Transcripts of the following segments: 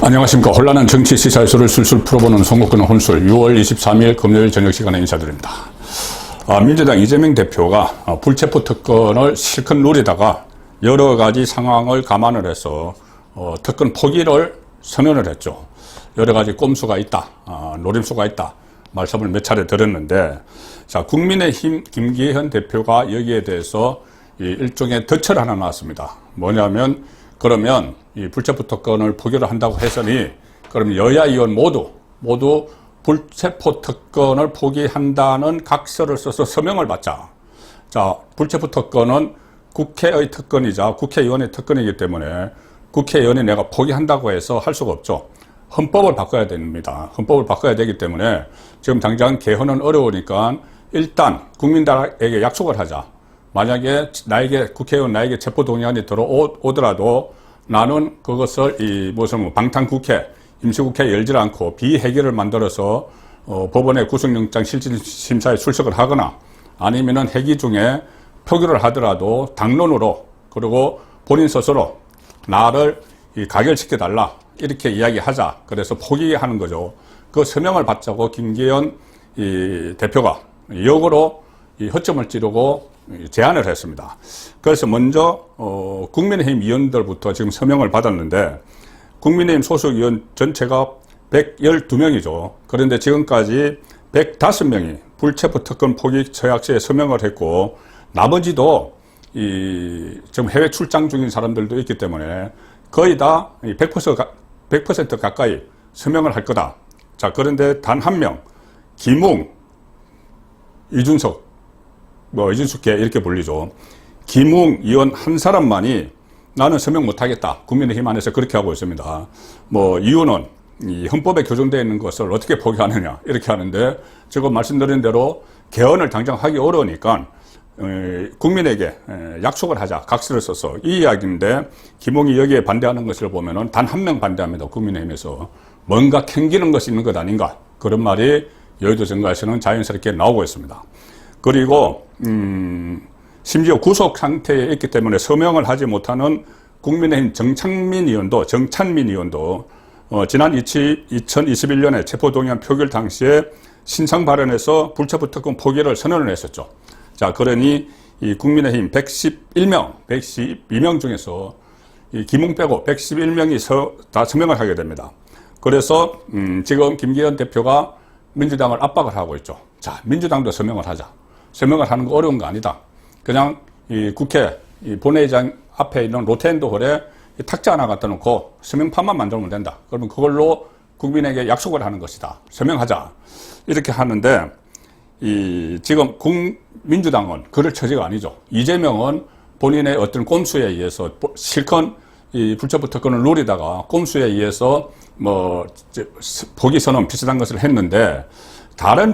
안녕하십니까. 혼란한 정치 시사이슈를 술술 풀어보는 송국근의 혼술 6월 23일 금요일 저녁 시간에 인사드립니다. 민주당 이재명 대표가 불체포 특권을 실컷 누리다가 여러 가지 상황을 감안을 해서 특권 포기를 선언을 했죠. 여러 가지 꼼수가 있다, 노림수가 있다 말씀을 몇 차례 들었는데, 자, 국민의힘 김기현 대표가 여기에 대해서 일종의 덫을 하나 놨습니다. 뭐냐면, 그러면 이 불체포 특권을 포기를 한다고 했으니, 그럼 여야 의원 모두 불체포 특권을 포기한다는 각서를 써서 서명을 받자. 자, 불체포 특권은 국회의 특권이자 국회의원의 특권이기 때문에 국회의원이 내가 포기한다고 해서 할 수가 없죠. 헌법을 바꿔야 됩니다. 헌법을 바꿔야 되기 때문에 지금 당장 개헌은 어려우니까 일단 국민들에게 약속을 하자. 만약에 국회의원 나에게 체포동의안이 들어오더라도 나는 그것을 방탄국회, 임시국회 열지 않고 비해결을 만들어서 법원의 구속영장 실질심사에 출석을 하거나 아니면은 회기 중에 표결을 하더라도 당론으로, 그리고 본인 스스로 나를 가결시켜달라 이렇게 이야기하자. 그래서 포기하는 거죠. 그 서명을 받자고 김기현 대표가 역으로 허점을 찌르고 제안을 했습니다. 그래서 먼저 국민의힘 의원들부터 지금 서명을 받았는데, 국민의힘 소속 의원 전체가 112명이죠. 그런데 지금까지 105명이 불체포 특권 포기 서약서에 서명을 했고, 나머지도 지금 해외 출장 중인 사람들도 있기 때문에 거의 다 100% 가까이 서명을 할 거다. 자, 그런데 단 한 명, 김웅, 이준석, 이준석계 이렇게 불리죠. 김웅 의원 한 사람만이 나는 서명 못하겠다. 국민의힘 안에서 그렇게 하고 있습니다. 이유는 이 헌법에 규정되어 있는 것을 어떻게 포기하느냐 이렇게 하는데, 지금 말씀드린 대로 개헌을 당장 하기 어려우니까 국민에게 약속을 하자, 각서를 써서 이 이야기인데, 김웅이 여기에 반대하는 것을 보면은 단 한 명 반대합니다. 국민의힘에서 뭔가 캥기는 것이 있는 것 아닌가, 그런 말이 여의도 정가에서는 자연스럽게 나오고 있습니다. 그리고 심지어 구속 상태에 있기 때문에 서명을 하지 못하는 국민의힘 정찬민 의원도 지난 2021년에 체포동의안 표결 당시에 신청 발언에서 불체포 특권 포기를 선언을 했었죠. 자, 그러니 이 국민의힘 112명 중에서 이 김웅 빼고 111명이 다 서명을 하게 됩니다. 그래서 지금 김기현 대표가 민주당을 압박을 하고 있죠. 자, 민주당도 서명을 하자. 서명을 하는 거 어려운 거 아니다. 그냥 이 국회 본회의장 앞에 있는 로텐도홀에 탁자 하나 갖다 놓고 서명판만 만들면 된다. 그러면 그걸로 국민에게 약속을 하는 것이다. 서명하자. 이렇게 하는데, 지금 민주당은 그럴 처지가 아니죠. 이재명은 본인의 어떤 꼼수에 의해서 실컷 이 불체포 특권을 누리다가 꼼수에 의해서 포기 선언 비슷한 것을 했는데, 다른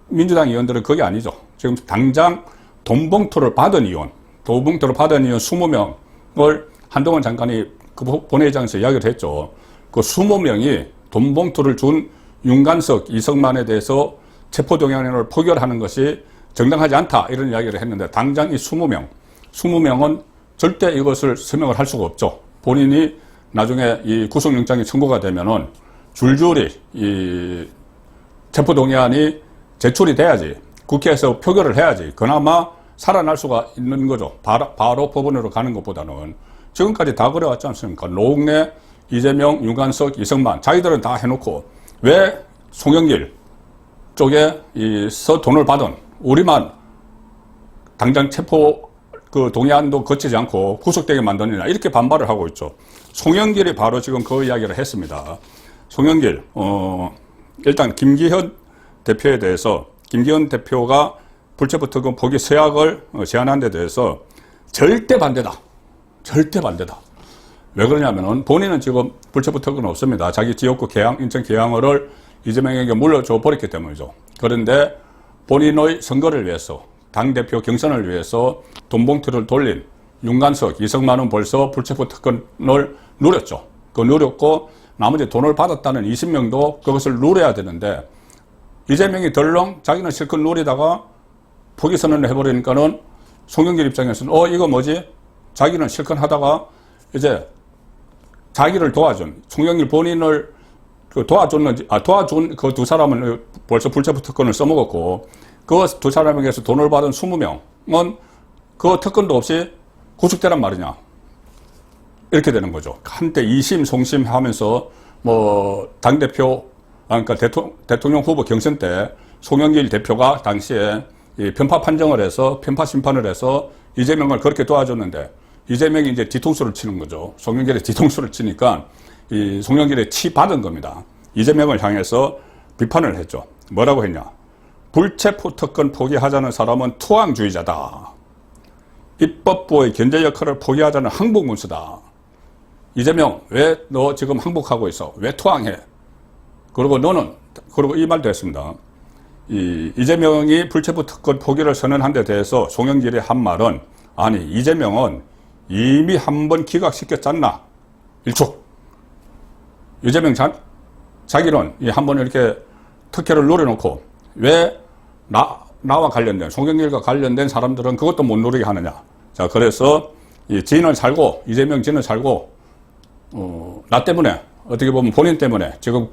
민주당 의원들은 그게 아니죠. 지금 당장 돈봉투를 받은 의원 20명을 한동훈 장관이 그 본회의장에서 이야기를 했죠. 그 20명이 돈봉투를 준 윤관석, 이성만에 대해서 체포동의안을 포결하는 것이 정당하지 않다, 이런 이야기를 했는데, 당장 이 20명은 절대 이것을 서명을 할 수가 없죠. 본인이 나중에 이 구속영장이 청구가 되면은 줄줄이 이 체포동의안이 제출이 돼야지, 국회에서 표결을 해야지 그나마 살아날 수가 있는 거죠. 바로 법원으로 가는 것보다는. 지금까지 다 그래왔지 않습니까? 노웅래, 이재명, 윤관석, 이성만 자기들은 다 해놓고 왜 송영길 쪽에 돈을 받은 우리만 당장 체포 동의안도 거치지 않고 구속되게 만드느냐, 이렇게 반발을 하고 있죠. 송영길이 바로 지금 그 이야기를 했습니다. 송영길, 일단 김기현 대표에 대해서, 김기현 대표가 불체포 특권 포기 서약을 제안한 데 대해서 절대 반대다. 왜 그러냐면은 본인은 지금 불체포 특권은 없습니다. 자기 지역구 인천 계양을을 이재명에게 물려줘 버렸기 때문이죠. 그런데 본인의 선거를 위해서, 당대표 경선을 위해서 돈봉투를 돌린 윤관석, 이성만은 벌써 불체포 특권을 누렸죠. 누렸고 나머지 돈을 받았다는 20명도 그것을 누려야 되는데, 이재명이 덜렁 자기는 실컷 누리다가 포기 선언을 해버리니까는 송영길 입장에서는 이거 뭐지? 자기는 실컷 하다가 이제 자기를 도와준, 송영길 본인을 도와준 그 두 사람은 벌써 불체포 특권을 써먹었고, 그 두 사람에게서 돈을 받은 20명은 그 특권도 없이 구속되란 말이냐. 이렇게 되는 거죠. 한때 2심, 송심 하면서 당대표, 그러니까 대통령 후보 경선 때 송영길 대표가 당시에 이 편파 판정을 해서, 편파 심판을 해서 이재명을 그렇게 도와줬는데, 이재명이 이제 뒤통수를 치는 거죠. 송영길의 뒤통수를 치니까 이 송영길의 치 받은 겁니다. 이재명을 향해서 비판을 했죠. 뭐라고 했냐. 불체포 특권 포기하자는 사람은 투항주의자다. 입법부의 견제 역할을 포기하자는 항복문수다. 이재명, 왜 너 지금 항복하고 있어? 왜 투항해? 그리고 그리고 이 말도 했습니다. 이재명이 불체포 특권 포기를 선언한 데 대해서 송영길이 한 말은, 아니, 이재명은 이미 한 번 기각시켰잖나. 일촉. 이재명 자기는 한 번 이렇게 특혜를 노려놓고 왜 나와 관련된, 송영길과 관련된 사람들은 그것도 못 누리게 하느냐. 자, 그래서 진을 살고, 이재명 진을 살고, 나 때문에, 어떻게 보면 본인 때문에 지금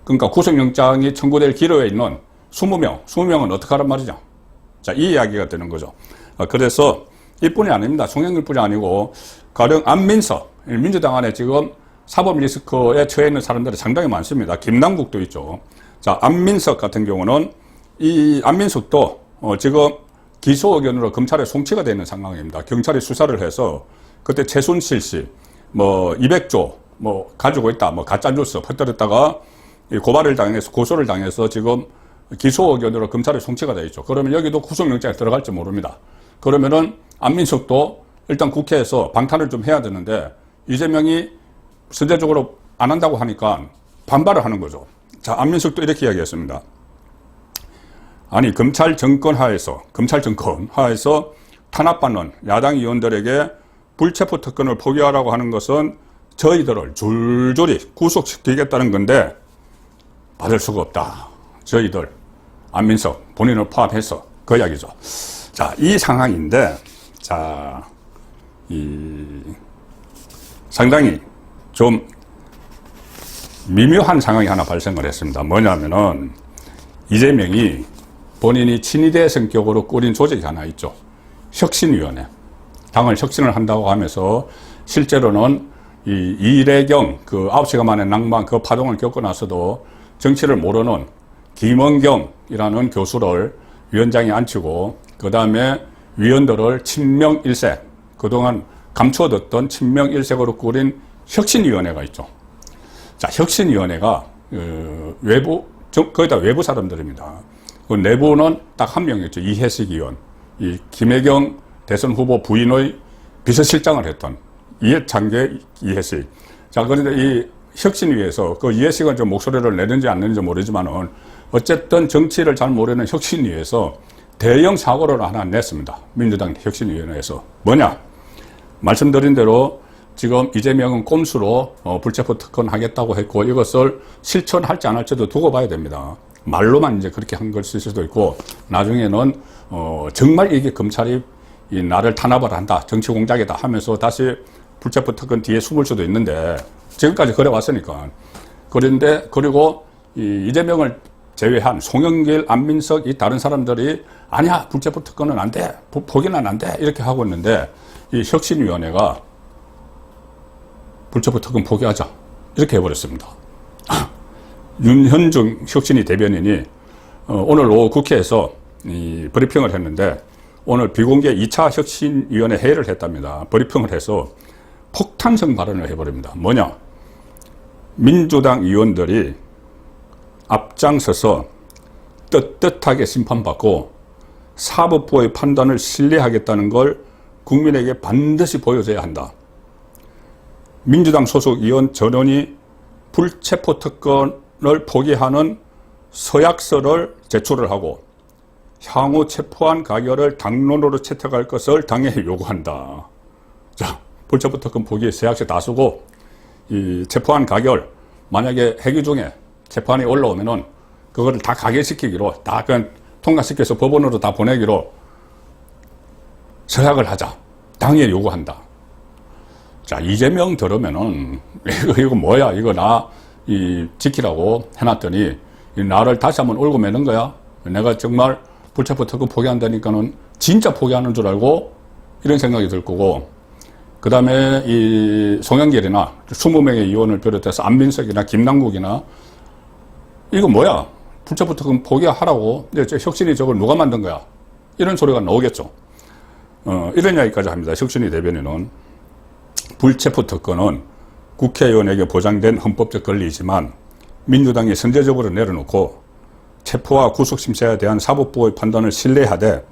그러니까 구속영장이 청구될 기로에 있는 20명은 어떻게 하란 말이죠. 자, 이 이야기가 되는 거죠. 그래서 이뿐이 아닙니다. 송영길뿐이 아니고, 가령 안민석, 민주당 안에 지금 사법 리스크에 처해 있는 사람들이 상당히 많습니다. 김남국도 있죠. 자, 안민석 같은 경우는 이 안민석도 지금 기소 의견으로 검찰에 송치가 되어 있는 상황입니다. 경찰이 수사를 해서 그때 최순실 씨 200조 가지고 있다, 가짜 뉴스 퍼뜨렸다가 고발을 당해서, 고소를 당해서 지금 기소 의견으로 검찰에 송치가 되어 있죠. 그러면 여기도 구속영장에 들어갈지 모릅니다. 그러면은 안민석도 일단 국회에서 방탄을 좀 해야 되는데, 이재명이 선제적으로 안 한다고 하니까 반발을 하는 거죠. 자, 안민석도 이렇게 이야기했습니다. 아니, 검찰 정권 하에서 탄압받는 야당 의원들에게 불체포 특권을 포기하라고 하는 것은 저희들을 줄줄이 구속시키겠다는 건데 받을 수가 없다. 저희들, 안민석 본인을 포함해서 그 이야기죠. 자, 이 상황인데, 자, 상당히 좀 미묘한 상황이 하나 발생을 했습니다. 뭐냐면은, 이재명이 본인이 친이대 성격으로 꾸린 조직이 하나 있죠. 혁신위원회. 당을 혁신을 한다고 하면서 실제로는 이래경 9시간 만에 낭만 그 파동을 겪고 나서도 정치를 모르는 김원경이라는 교수를 위원장에 앉히고, 그 다음에 위원들을 친명일색, 그동안 감춰뒀던 친명일색으로 꾸린 혁신위원회가 있죠. 자, 혁신위원회가 거의 다 외부 사람들입니다. 그 내부는 딱 한 명이었죠. 이해식 의원. 이 김혜경 대선 후보 부인의 비서실장을 했던 이해창계 이해식. 자, 그런데 이 혁신위에서 그 이해식은 좀 목소리를 내는지 안 내는지 모르지만은 어쨌든 정치를 잘 모르는 혁신위에서 대형 사고를 하나 냈습니다. 민주당 혁신위원회에서. 뭐냐? 말씀드린 대로 지금 이재명은 꼼수로 불체포 특권 하겠다고 했고, 이것을 실천할지 안 할지도 두고 봐야 됩니다. 말로만 이제 그렇게 한 것일 수도 있고, 나중에는 정말 이게 검찰이 나를 탄압을 한다, 정치 공작이다 하면서 다시 불체포 특권 뒤에 숨을 수도 있는데, 지금까지 그래 왔으니까. 그런데 그리고 이재명을 제외한 송영길, 안민석 이 다른 사람들이 아니야, 불체포 특권은 안 돼, 포기는 안 돼, 이렇게 하고 있는데, 이 혁신위원회가 불체포 특권 포기하자, 이렇게 해버렸습니다. 윤현중 혁신위 대변인이 오늘 오후 국회에서 브리핑을 했는데, 오늘 비공개 2차 혁신위원회 회의를 했답니다. 브리핑을 해서 폭탄성 발언을 해버립니다. 뭐냐? 민주당 의원들이 앞장서서 떳떳하게 심판받고 사법부의 판단을 신뢰하겠다는 걸 국민에게 반드시 보여줘야 한다. 민주당 소속 의원 전원이 불체포 특권을 포기하는 서약서를 제출을 하고 향후 체포한 가결을 당론으로 채택할 것을 당에 요구한다. 자, 불체포 특권 포기 서약서 다 쓰고 이 체포한 가결, 만약에 회기 중에 재판이 올라오면은 그거를 다 가결시키기로, 다 그냥 통과시켜서 법원으로 다 보내기로 서약을 하자. 당에 요구한다. 자, 이재명 들으면은, 이거 뭐야? 이거 지키라고 해놨더니, 나를 다시 한번 올고 매는 거야? 내가 정말 불체포 특권 포기한다니까는 진짜 포기하는 줄 알고, 이런 생각이 들 거고, 그 다음에 이 송영길이나 20명의 의원을 비롯해서 안민석이나 김남국이나, 이거 뭐야? 불체포 특권 포기하라고? 근데 혁신이 저걸 누가 만든 거야? 이런 소리가 나오겠죠. 이런 이야기까지 합니다. 혁신위 대변인은. 불체포 특권은 국회의원에게 보장된 헌법적 권리이지만 민주당이 선제적으로 내려놓고 체포와 구속심사에 대한 사법부의 판단을 신뢰하되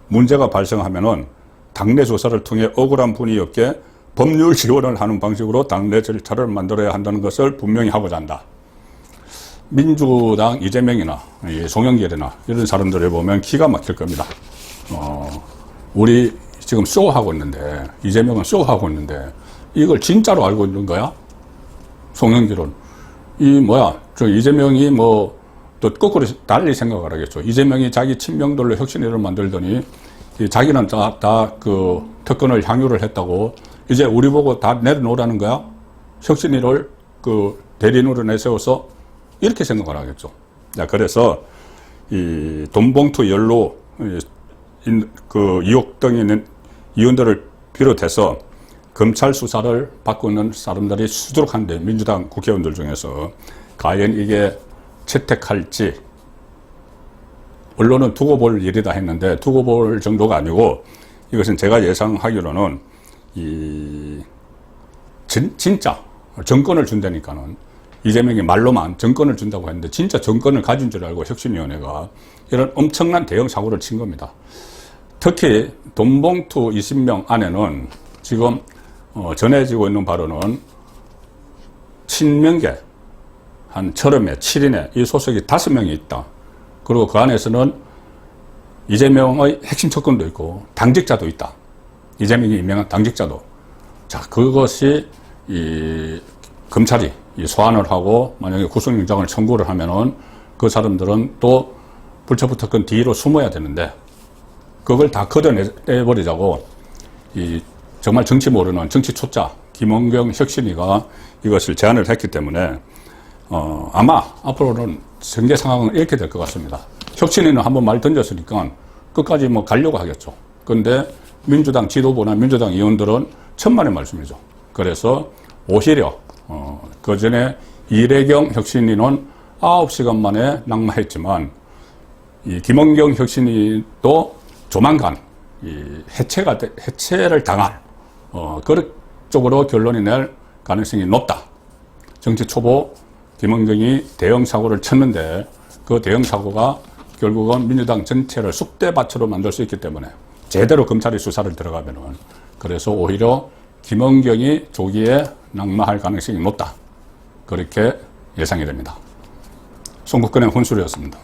문제가 발생하면은 당내 조사를 통해 억울한 분이 없게 법률 지원을 하는 방식으로 당내 절차를 만들어야 한다는 것을 분명히 하고자 한다. 민주당 이재명이나 송영길이나 이런 사람들을 보면 기가 막힐 겁니다. 우리 지금 쇼하고 있는데, 이재명은 쇼하고 있는데, 이걸 진짜로 알고 있는 거야? 송영길은. 저 이재명이 또 거꾸로 달리 생각을 하겠죠. 이재명이 자기 친명들로 혁신위를 만들더니, 자기는 그 특권을 향유를 했다고, 이제 우리 보고 다 내려놓으라는 거야? 혁신위를 그 대리인으로 내세워서 이렇게 생각을 하겠죠. 자, 그래서 이 돈봉투 연루, 그 의혹 등이 있는 의원들을 비롯해서 검찰 수사를 받고 있는 사람들이 수두룩한데, 민주당 국회의원들 중에서 과연 이게 채택할지, 언론은 두고 볼 일이다 했는데 두고 볼 정도가 아니고, 이것은 제가 예상하기로는 진짜 정권을 준다니까는, 이재명이 말로만 정권을 준다고 했는데 진짜 정권을 가진 줄 알고 혁신위원회가 이런 엄청난 대형 사고를 친 겁니다. 특히 돈봉투 20명 안에는 지금 전해지고 있는 바로는 친명계 한 7회, 7인에 이 소속이 5명이 있다. 그리고 그 안에서는 이재명의 핵심 측근도 있고 당직자도 있다. 이재명이 임명한 당직자도. 자, 그것이 검찰이 소환을 하고 만약에 구속영장을 청구를 하면은 그 사람들은 또 불체포 특권 뒤로 숨어야 되는데, 그걸 다 걷어내버리자고 정말 정치 모르는 정치 초짜 김원경 혁신위가 이것을 제안을 했기 때문에 아마 앞으로는 전개 상황은 이렇게 될 것 같습니다. 혁신위는 한번 말 던졌으니까 끝까지 가려고 하겠죠. 그런데 민주당 지도부나 민주당 의원들은 천만의 말씀이죠. 그래서 오히려 그 전에 이래경 혁신위는 9시간 만에 낙마했지만 이 김원경 혁신위도 조만간 해체를 당할 그런 쪽으로 결론이 낼 가능성이 높다. 정치 초보 김원경이 대형 사고를 쳤는데 그 대형 사고가 결국은 민주당 전체를 쑥대밭으로 만들 수 있기 때문에 제대로 검찰이 수사를 들어가면은, 그래서 오히려 김원경이 조기에 낙마할 가능성이 높다. 그렇게 예상이 됩니다. 송국근의 혼술이었습니다.